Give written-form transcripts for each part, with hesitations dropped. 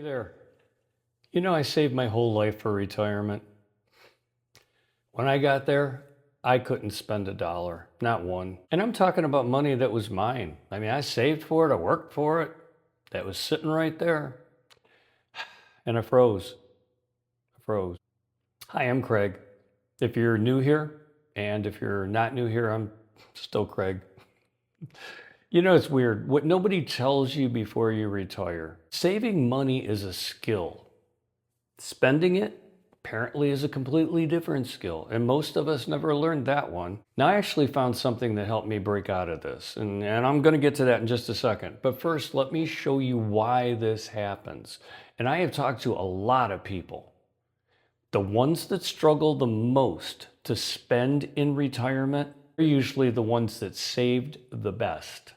there. You know, I saved my whole life for retirement. When I got there, I couldn't spend a dollar, not one. And I'm talking about money that was mine. I mean, I saved for it, I worked for it. That was sitting right there. And I froze. I froze. Hi, I'm Craig. If you're new here, and if you're not new here, I'm still Craig. You know, it's weird. What nobody tells you before you retire. Saving money is a skill. Spending it apparently is a completely different skill, and most of us never learned that one. Now, I actually found something that helped me break out of this, and I'm going to get to that in just a second. But first, let me show you why this happens. And I have talked to a lot of people. The ones that struggle the most to spend in retirement are usually the ones that saved the best.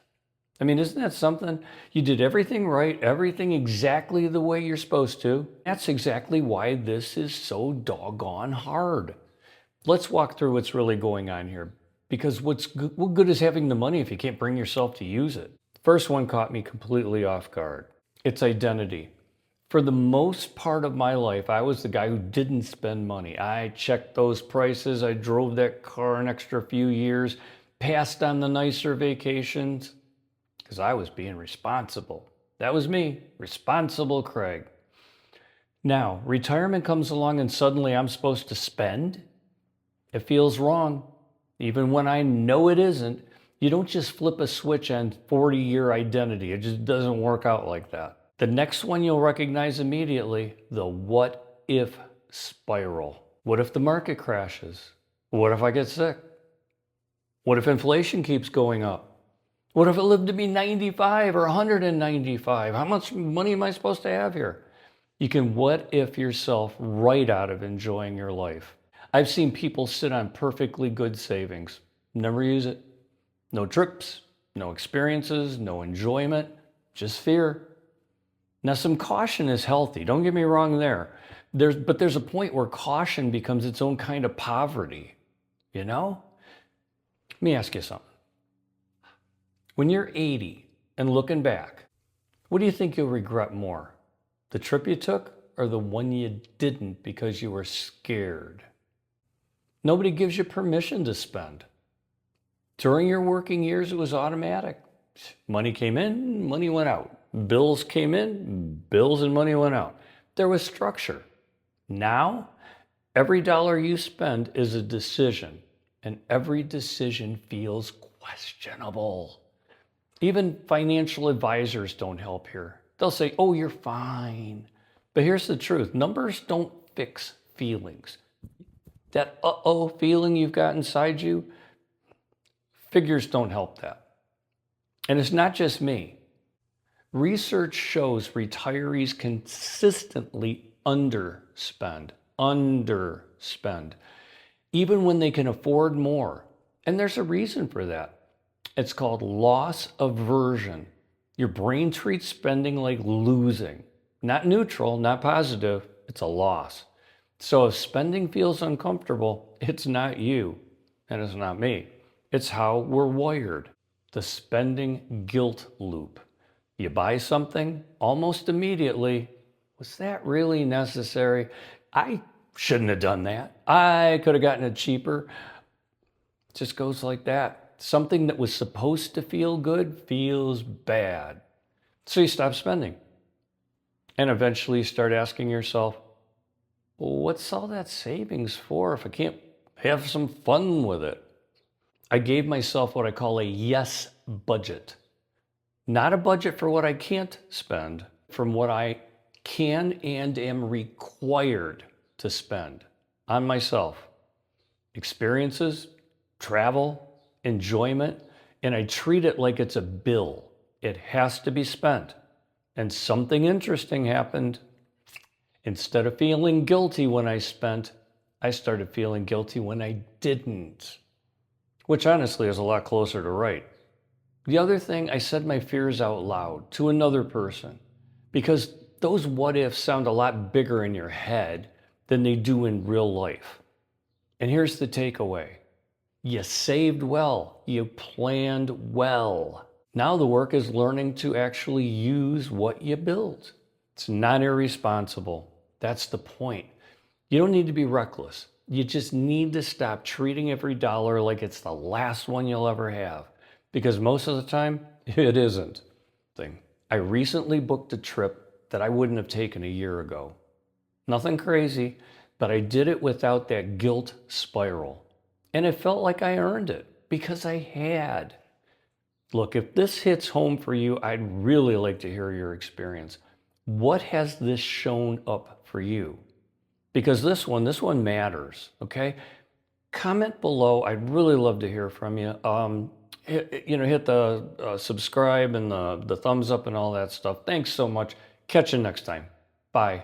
I mean, isn't that something? You did everything right, everything exactly the way you're supposed to. That's exactly why this is so doggone hard. Let's walk through what's really going on here. Because what good is having the money if you can't bring yourself to use it? First one caught me completely off guard. It's identity. For the most part of my life, I was the guy who didn't spend money. I checked those prices. I drove that car an extra few years, passed on the nicer vacations, because I was being responsible. That was me, responsible Craig. Now, retirement comes along and suddenly I'm supposed to spend? It feels wrong. Even when I know it isn't, you don't just flip a switch on 40-year identity. It just doesn't work out like that. The next one you'll recognize immediately, the what if spiral. What if the market crashes? What if I get sick? What if inflation keeps going up? What if it lived to be 95 or 195? How much money am I supposed to have here? You can what if yourself right out of enjoying your life. I've seen people sit on perfectly good savings, never use it. No trips, no experiences, no enjoyment, just fear. Now, some caution is healthy. Don't get me wrong there. But there's a point where caution becomes its own kind of poverty, you know? Let me ask you something. When you're 80 and looking back, what do you think you'll regret more? The trip you took or the one you didn't because you were scared? Nobody gives you permission to spend. During your working years, it was automatic. Money came in, money went out. Bills came in, bills and money went out. There was structure. Now, every dollar you spend is a decision, and every decision feels questionable. Even financial advisors don't help here. They'll say, oh, you're fine. But here's the truth. Numbers don't fix feelings. That uh-oh feeling you've got inside you, figures don't help that. And it's not just me. Research shows retirees consistently underspend, even when they can afford more. And there's a reason for that. It's called loss aversion. Your brain treats spending like losing. Not neutral, not positive, it's a loss. So if spending feels uncomfortable, it's not you, and it's not me. It's how we're wired. The spending guilt loop. You buy something, almost immediately, was that really necessary? I shouldn't have done that. I could have gotten it cheaper. It just goes like that. Something that was supposed to feel good feels bad. So you stop spending. And eventually you start asking yourself, well, what's all that savings for if I can't have some fun with it? I gave myself what I call a yes budget. Not a budget for what I can't spend, from what I can and am required to spend on myself. Experiences, travel, enjoyment, and I treat it like it's a bill. It has to be spent. And something interesting happened. Instead of feeling guilty when I spent, I started feeling guilty when I didn't, which honestly is a lot closer to right. The other thing, I said my fears out loud to another person, because those what ifs sound a lot bigger in your head than they do in real life. And here's the takeaway. You saved well. You planned well. Now the work is learning to actually use what you built. It's not irresponsible. That's the point. You don't need to be reckless. You just need to stop treating every dollar like it's the last one you'll ever have, because most of the time, it isn't. I recently booked a trip that I wouldn't have taken a year ago. Nothing crazy, but I did it without that guilt spiral. And it felt like I earned it because I had. Look, if this hits home for you, I'd really like to hear your experience. What has this shown up for you? Because this one matters, okay? Comment below. I'd really love to hear from you. Hit the subscribe and the thumbs up and all that stuff. Thanks so much. Catch you next time. Bye.